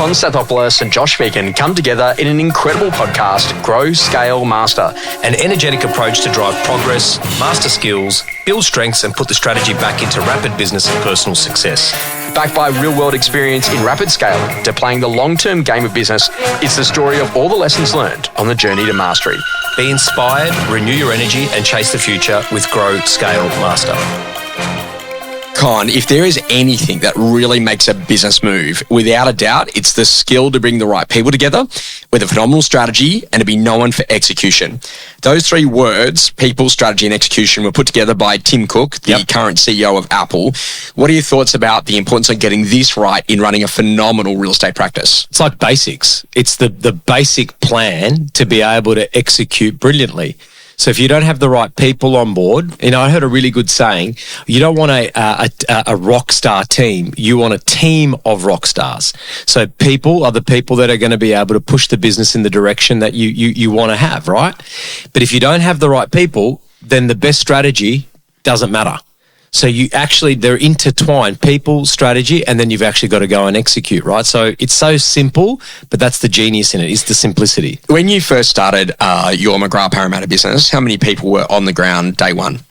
Con Stathopoulos and Josh Phegan come together in an incredible podcast, Grow, Scale, Master. An energetic approach to drive progress, master skills, build strengths and put the strategy back into rapid business and personal success. Backed by real-world experience in rapid scaling to playing the long-term game of business, it's the story of all the lessons learned on the journey to mastery. Be inspired, renew your energy and chase the future with Grow, Scale, Master. Con, if there is anything that really makes a business move, without a doubt, it's the skill to bring the right people together with a phenomenal strategy and to be known for execution. Those three words, people, strategy and execution, were put together by Tim Cook, the current CEO of Apple. What are your thoughts about the importance of getting this right in running a phenomenal real estate practice? It's like basics. It's the basic plan to be able to execute brilliantly. So if you don't have the right people on board, I heard a really good saying, you don't want a rock star team, you want a team of rock stars. So people are the people that are going to be able to push the business in the direction that you want to have, right? But if you don't have the right people, then the best strategy doesn't matter. So they're intertwined, people, strategy, and then you've actually got to go and execute, right? So it's so simple, but that's the genius in it, is the simplicity. When you first started your McGrath Parramatta business, how many people were on the ground day one?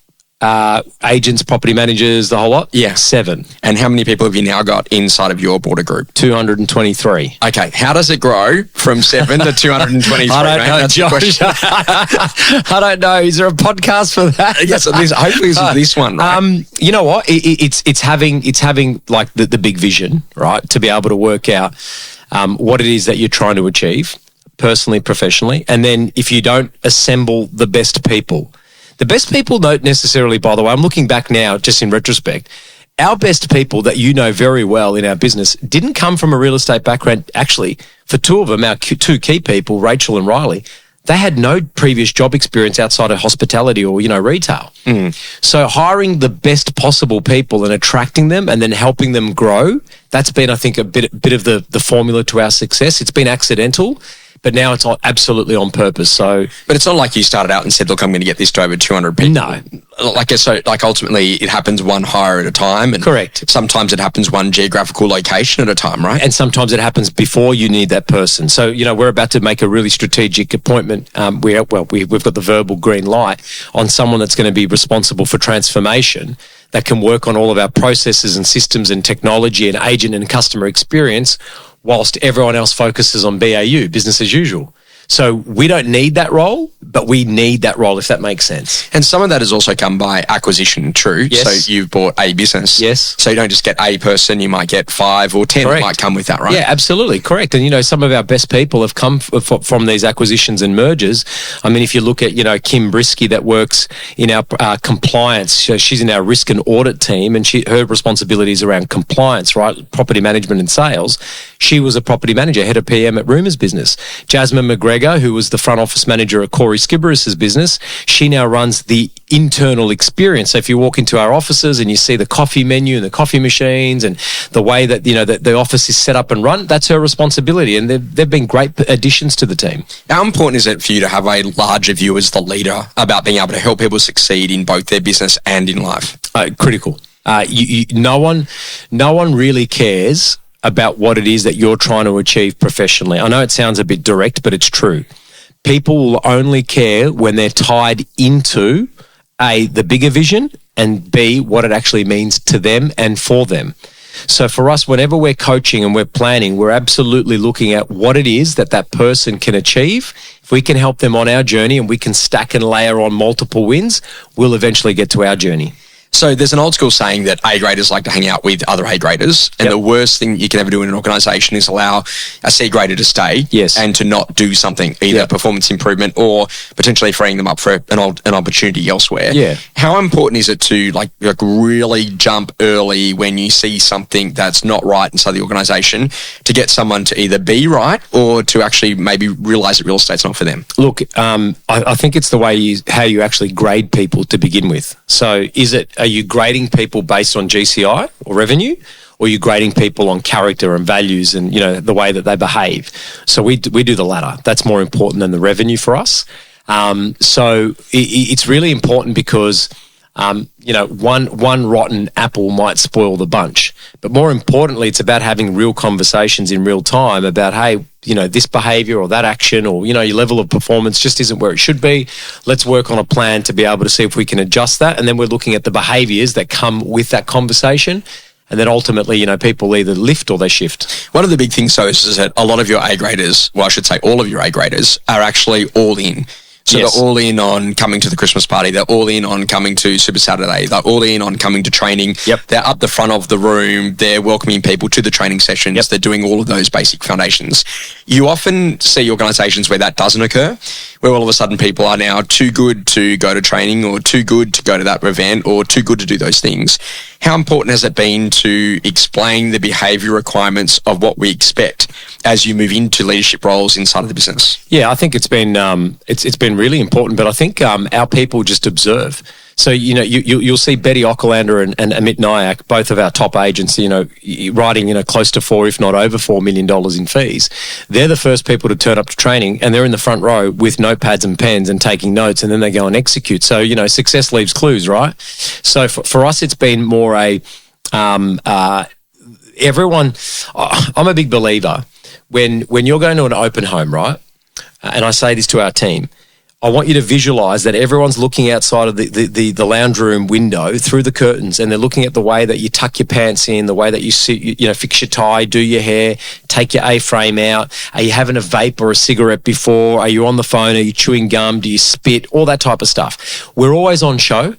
Agents, property managers, the whole lot? Yeah. 7. And how many people have you now got inside of your broader group? 223. Okay. How does it grow from 7 to 223? I don't know, Josh. I don't know. Is there a podcast for that? Yes, hopefully it's this one, right? You know what? It's having like the big vision, right? To be able to work out what it is that you're trying to achieve personally, professionally. And then if you don't assemble the best people, the best people don't necessarily, by the way, I'm looking back now just in retrospect, our best people that you know very well in our business didn't come from a real estate background. Actually, for 2 of them, our 2 key people, Rachel and Riley, they had no previous job experience outside of hospitality or, retail. So hiring the best possible people and attracting them and then helping them grow, that's been, I think, a bit of the formula to our success. It's been accidental, but now it's absolutely on purpose. So, but it's not like you started out and said, "Look, I'm going to get this to over 200 people." No, like ultimately, it happens one hire at a time. And correct. Sometimes it happens one geographical location at a time, right? And sometimes it happens before you need that person. So, we're about to make a really strategic appointment. We've got the verbal green light on someone that's going to be responsible for transformation, that can work on all of our processes and systems and technology and agent and customer experience, whilst everyone else focuses on BAU, business as usual. So we don't need that role, but we need that role, if that makes sense. And some of that has also come by acquisition, true. Yes. So you've bought a business. Yes. So you don't just get a person, you might get 5 or 10 that might come with that, right? Yeah, absolutely. Correct. And, some of our best people have come from these acquisitions and mergers. I mean, if you look at, Kim Brisky that works in our compliance, so she's in our risk and audit team, and her responsibilities around compliance, right? Property management and sales. She was a property manager, head of PM at Rumours Business. Jasmine McGregor, who was the front office manager at Corey Skibberus's business, she now runs the internal experience. So if you walk into our offices and you see the coffee menu and the coffee machines and the way that, that the office is set up and run, that's her responsibility. And they've been great additions to the team. How important is it for you to have a larger view as the leader about being able to help people succeed in both their business and in life? Critical. No one really cares about what it is that you're trying to achieve professionally. I know it sounds a bit direct, but it's true. People will only care when they're tied into A, the bigger vision, and B, what it actually means to them and for them. So for us, whenever we're coaching and we're planning, we're absolutely looking at what it is that person can achieve. If we can help them on our journey and we can stack and layer on multiple wins, we'll eventually get to our journey. So there's an old school saying that A graders like to hang out with other A graders, and the worst thing you can ever do in an organisation is allow a C grader to stay and to not do something, either performance improvement or potentially freeing them up for an opportunity elsewhere. Yeah. How important is it to like really jump early when you see something that's not right inside the organisation to get someone to either be right or to actually maybe realise that real estate's not for them? Look, I think it's the way how you actually grade people to begin with. So are you grading people based on GCI or revenue, or are you grading people on character and values and, the way that they behave? So we do the latter. That's more important than the revenue for us. So it's really important because one rotten apple might spoil the bunch. But more importantly, it's about having real conversations in real time about, hey, this behavior or that action or, your level of performance just isn't where it should be. Let's work on a plan to be able to see if we can adjust that. And then we're looking at the behaviors that come with that conversation. And then ultimately, people either lift or they shift. One of the big things, so is that a lot of your A graders, well, I should say all of your A graders, are actually all in. So Yes. they're all in on coming to the Christmas party. They're all in on coming to Super Saturday. They're all in on coming to training. Yep. They're up the front of the room. They're welcoming people to the training sessions. Yep. They're doing all of those basic foundations. You often see organizations where that doesn't occur, where all of a sudden people are now too good to go to training or too good to go to that event or too good to do those things. How important has it been to explain the behavior requirements of what we expect as you move into leadership roles inside of the business? Yeah, I think it's been really important, but I think our people just observe. So you'll see Betty Ockelander and Amit Nayak, both of our top agents, writing close to $4, if not over $4 million in fees. They're the first people to turn up to training, and they're in the front row with notepads and pens and taking notes, and then they go and execute. So success leaves clues, right? So for us, it's been more everyone. I'm a big believer when you're going to an open home, right? And I say this to our team. I want you to visualize that everyone's looking outside of the lounge room window through the curtains, and they're looking at the way that you tuck your pants in, the way that you sit, fix your tie, do your hair, take your A-frame out. Are you having a vape or a cigarette before? Are you on the phone? Are you chewing gum? Do you spit? All that type of stuff. We're always on show.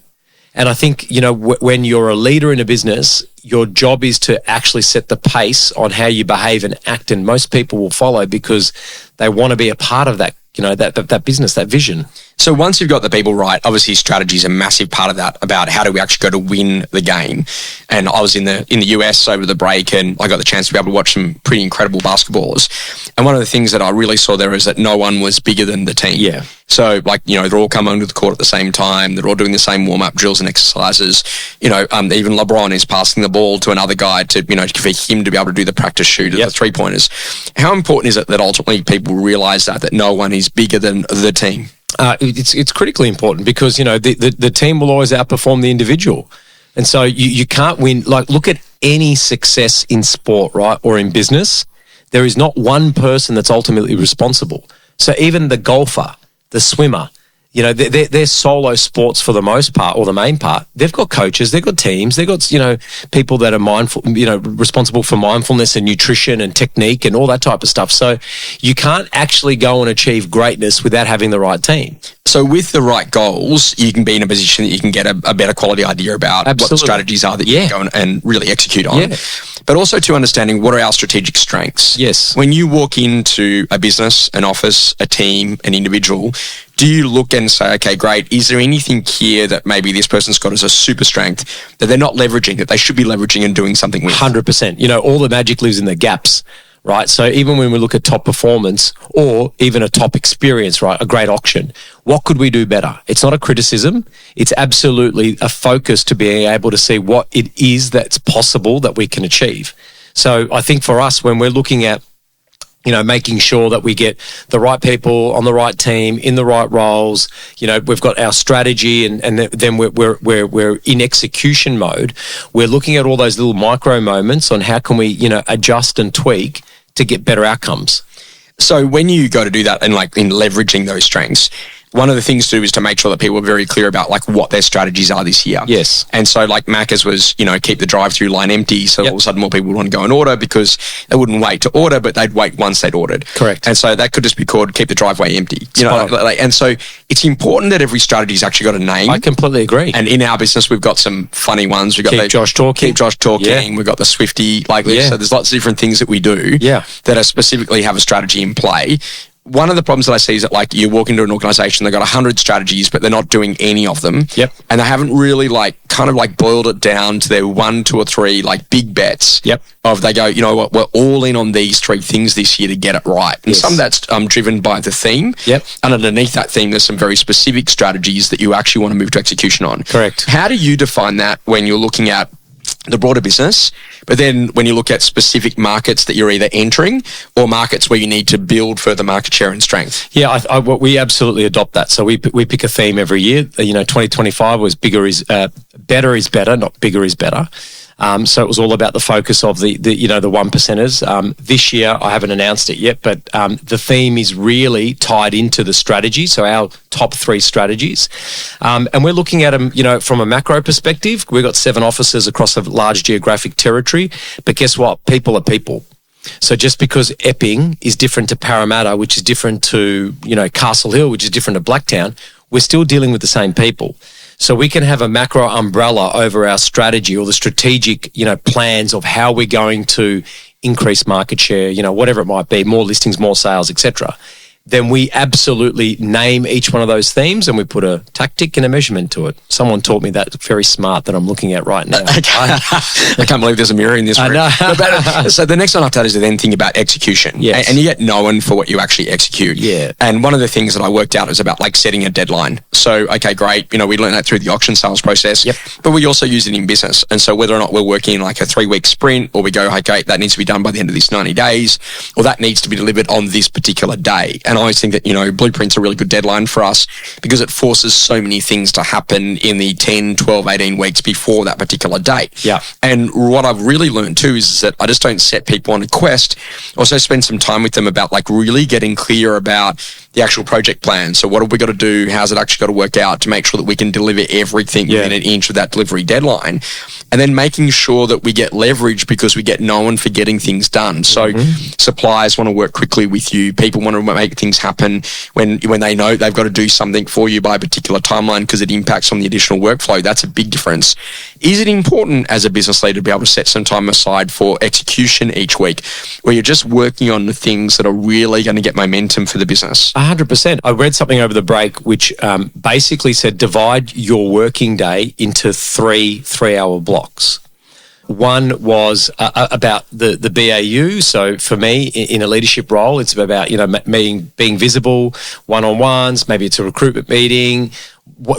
And I think, when you're a leader in a business, your job is to actually set the pace on how you behave and act. And most people will follow because they want to be a part of that, that business, that vision. So once you've got the people right, obviously strategy is a massive part of that, about how do we actually go to win the game. And I was in the US over the break, and I got the chance to be able to watch some pretty incredible basketballers. And one of the things that I really saw there is that no one was bigger than the team. Yeah. So they're all coming onto the court at the same time. They're all doing the same warm-up drills and exercises. Even LeBron is passing the ball to another guy for him to be able to do the practice shoot at the three-pointers. How important is it that ultimately people realize that no one is bigger than the team? It's critically important because, the team will always outperform the individual. And so you can't win. Like, look at any success in sport, right, or in business. There is not one person that's ultimately responsible. So even the golfer, the swimmer, they're solo sports for the most part, or the main part. They've got coaches, they've got teams, they've got, people that are mindful, responsible for mindfulness and nutrition and technique and all that type of stuff. So you can't actually go and achieve greatness without having the right team. So with the right goals, you can be in a position that you can get a better quality idea about what the strategies are that you can go and really execute on. Yeah. But also to understanding what are our strategic strengths. Yes. When you walk into a business, an office, a team, an individual, do you look and say, okay, great, is there anything here that maybe this person's got as a super strength that they're not leveraging, that they should be leveraging and doing something with? 100%. All the magic lives in the gaps, right? So even when we look at top performance or even a top experience, right, a great auction, what could we do better? It's not a criticism. It's absolutely a focus to being able to see what it is that's possible that we can achieve. So I think for us, when we're looking at making sure that we get the right people on the right team in the right roles. We've got our strategy, and then we're in execution mode. We're looking at all those little micro moments on how can we adjust and tweak to get better outcomes. So when you go to do that and in leveraging those strengths, one of the things to do is to make sure that people are very clear about what their strategies are this year. Yes. And so Macca's was, keep the drive-through line empty. So all of a sudden more people would want to go and order because they wouldn't wait to order, but they'd wait once they'd ordered. Correct. And so that could just be called keep the driveway empty. And so it's important that every strategy's actually got a name. I completely agree. And in our business, we've got some funny ones. We've got Keep Josh talking. Keep Josh talking. Yeah. We've got the Swifty this. So there's lots of different things that we do that are specifically have a strategy in play. One of the problems that I see is that you walk into an organization, they've got 100 strategies, but they're not doing any of them. Yep. And they haven't really boiled it down to their 1, 2 or 3 big bets. Yep. Of they go, what, we're all in on these 3 things this year to get it right. And some of that's driven by the theme. Yep. And underneath that theme, there's some very specific strategies that you actually want to move to execution on. Correct. How do you define that when you're looking at the broader business. But then when you look at specific markets that you're either entering or markets where you need to build further market share and strength. Yeah, we absolutely adopt that. So we pick a theme every year. 2025 was better is better, not bigger is better. So it was all about the focus of the one percenters. This year, I haven't announced it yet, but the theme is really tied into the strategy. So our top 3 strategies, and we're looking at them, from a macro perspective. We've got 7 offices across a large geographic territory, but guess what? People are people. So just because Epping is different to Parramatta, which is different to Castle Hill, which is different to Blacktown, we're still dealing with the same people. So we can have a macro umbrella over our strategy or the strategic, plans of how we're going to increase market share, whatever it might be, more listings, more sales, etc. Then we absolutely name each one of those themes and we put a tactic and a measurement to it. Someone taught me that very smart that I'm looking at right now. I can't believe there's a mirror in this room. I know. So the next one after that is to then think about execution. Yes. And you get known for what you actually execute. Yeah. And one of the things that I worked out is about setting a deadline. So, okay, great. We learned that through the auction sales process. Yep. But we also use it in business. And so whether or not we're working a 3-week sprint or we go, okay, that needs to be done by the end of this 90 days or that needs to be delivered on this particular day. And I always think that, Blueprint's a really good deadline for us because it forces so many things to happen in the 10, 12, 18 weeks before that particular date. Yeah. And what I've really learned too is that I just don't set people on a quest. Also spend some time with them about really getting clear about the actual project plan. So what have we got to do? How's it actually got to work out to make sure that we can deliver everything within an inch of that delivery deadline? And then making sure that we get leverage because we get known for getting things done. So suppliers want to work quickly with you. People want to make things happen when they know they've got to do something for you by a particular timeline because it impacts on the additional workflow. That's a big difference. Is it important as a business leader to be able to set some time aside for execution each week where you're just working on the things that are really going to get momentum for the business? 100%. I read something over the break which basically said divide your working day into 3-hour blocks. One was about the BAU. So for me, in a leadership role, it's about being visible, one-on-ones. Maybe it's a recruitment meeting,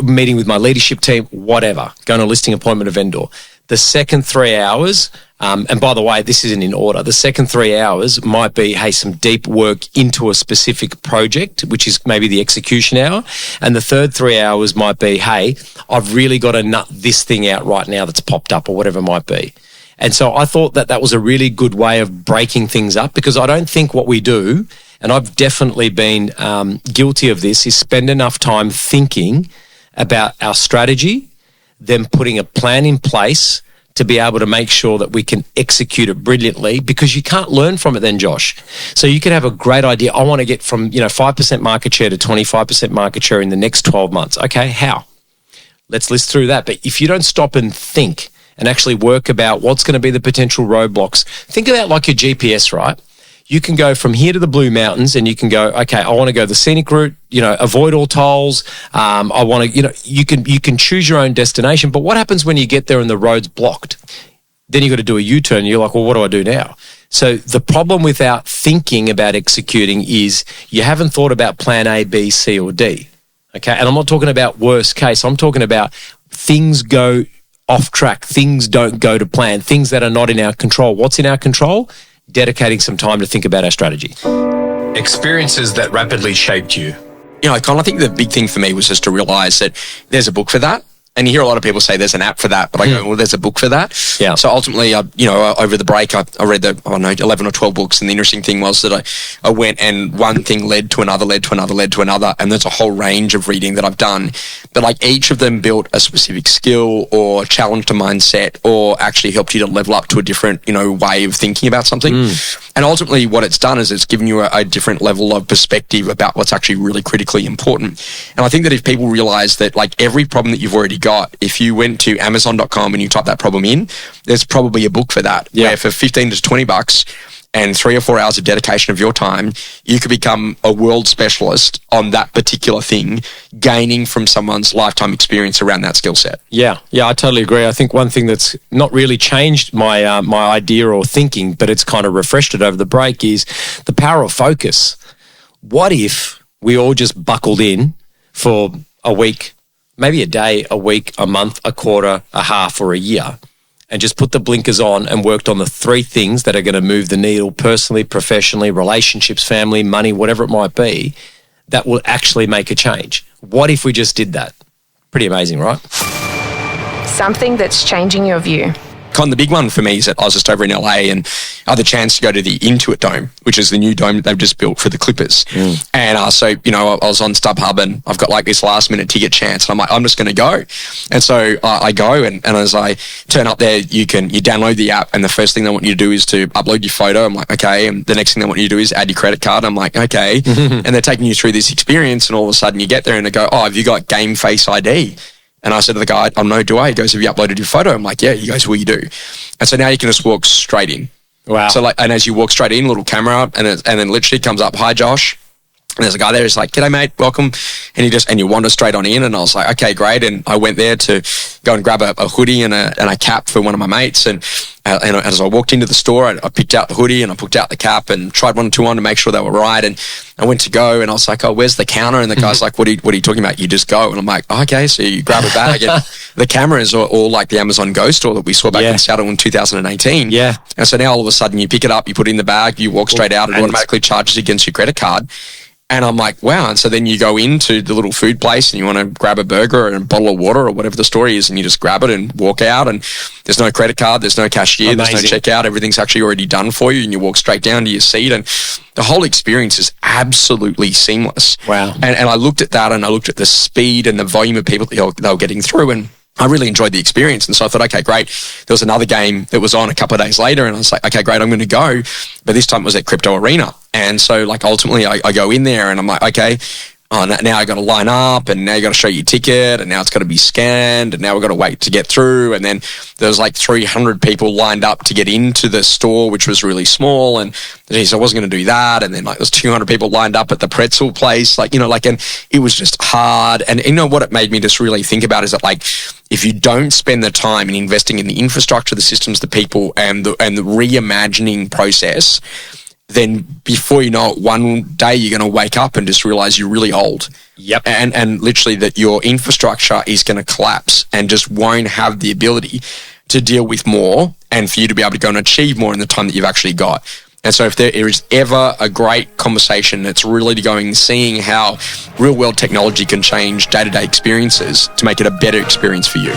meeting with my leadership team, whatever. Going to a listing appointment, a vendor. The second 3 hours, and by the way, this isn't in order. The second 3 hours might be, some deep work into a specific project, which is maybe the execution hour. And the third 3 hours might be, I've really got to nut this thing out right now that's popped up or whatever it might be. And so I thought that was a really good way of breaking things up because I don't think what we do, and I've definitely been guilty of this, is spend enough time thinking about our strategy, then putting a plan in place to be able to make sure that we can execute it brilliantly because you can't learn from it then, Josh. So you can have a great idea. I want to get from 5% market share to 25% market share in the next 12 months. Okay, how? Let's list through that. But if you don't stop and think and actually work about what's going to be the potential roadblocks, think about like your GPS, right? You can go from here to the Blue Mountains and you can go, okay, I want to go the scenic route, avoid all tolls. I want to, you can choose your own destination. But what happens when you get there and the road's blocked? Then you got to do a U-turn. You're like, well, what do I do now? So the problem without thinking about executing is you haven't thought about plan A, B, C, or D. Okay. And I'm not talking about worst case. I'm talking about things go off track. Things don't go to plan. Things that are not in our control. What's in our control? Dedicating some time to think about our strategy. Experiences that rapidly shaped you. I think the big thing for me was just to realize that there's a book for that. And you hear a lot of people say there's an app for that, but I go, well, there's a book for that. Yeah. So ultimately, over the break, I read 11 or 12 books. And the interesting thing was that I went and one thing led to another, led to another, led to another. And there's a whole range of reading that I've done. But each of them built a specific skill or challenged a mindset or actually helped you to level up to a different, way of thinking about something. And ultimately what it's done is it's given you a different level of perspective about what's actually really critically important. And I think that if people realize that every problem that you've already got, if you went to Amazon.com and you type that problem in, there's probably a book for that. Yeah. Where for $15 to $20 and 3 or 4 hours of dedication of your time, you could become a world specialist on that particular thing, gaining from someone's lifetime experience around that skill set. Yeah, I totally agree. I think one thing that's not really changed my my idea or thinking, but it's kind of refreshed it over the break is the power of focus. What if we all just buckled in for a week, maybe a day, a week, a month, a quarter, a half, or a year, and just put the blinkers on and worked on the 3 things that are going to move the needle personally, professionally, relationships, family, money, whatever it might be, that will actually make a change. What if we just did that? Pretty amazing, right? Something that's changing your view. Con, the big one for me is that I was just over in LA and I had the chance to go to the Intuit Dome, which is the new dome that they've just built for the Clippers. And so, I was on StubHub and I've got like this last minute ticket chance. And I'm like, I'm just going to go. And so I go and as I turn up there, you download the app and the first thing they want you to do is to upload your photo. I'm like, okay. And the next thing they want you to do is add your credit card. I'm like, okay. And they're taking you through this experience and all of a sudden you get there and they go, oh, have you got Game Face ID? And I said to the guy, oh, no, do I? He goes, have you uploaded your photo? I'm like, yeah. He goes, well, you do. And so now you can just walk straight in. Wow. So and as you walk straight in, little camera, and then literally comes up, hi, Josh. And there's a guy there who's like, g'day, mate, welcome. And you wander straight on in. And I was like, okay, great. And I went there to go and grab a hoodie and a cap for one of my mates. And as I walked into the store, I picked out the hoodie and I picked out the cap and tried 1 or 2 on to make sure they were right. And I went to go and I was like, oh, where's the counter? And the guy's like, what are you talking about? You just go. And I'm like, oh, okay. So you grab a bag and the cameras are all like the Amazon Go store that we saw back in Seattle in 2018. Yeah. And so now all of a sudden you pick it up, you put it in the bag, you walk straight out, and automatically charges against your credit card. And I'm like, wow. And so then you go into the little food place and you want to grab a burger or a bottle of water or whatever the story is, and you just grab it and walk out, and there's no credit card, there's no cashier, Amazing. There's no checkout, everything's actually already done for you, and you walk straight down to your seat, and the whole experience is absolutely seamless. Wow. And I looked at that and I looked at the speed and the volume of people that they were getting through, and I really enjoyed the experience. And so I thought, okay, great. There was another game that was on a couple of days later, and I was like, okay, great, I'm going to go. But this time it was at Crypto Arena. And so like ultimately I go in there and I'm like, okay, now I got to line up, and now you got to show your ticket, and now it's got to be scanned, and now we've got to wait to get through. And then there's like 300 people lined up to get into the store, which was really small. And geez, I wasn't going to do that. And then like there's 200 people lined up at the pretzel place, and it was just hard. And what it made me just really think about is that like, if you don't spend the time in investing in the infrastructure, the systems, the people, and the reimagining process, then before you know it, one day you're going to wake up and just realize you're really old. Yep. And literally that your infrastructure is going to collapse and just won't have the ability to deal with more and for you to be able to go and achieve more in the time that you've actually got. And so if there is ever a great conversation that's really seeing how real world technology can change day-to-day experiences to make it a better experience for you.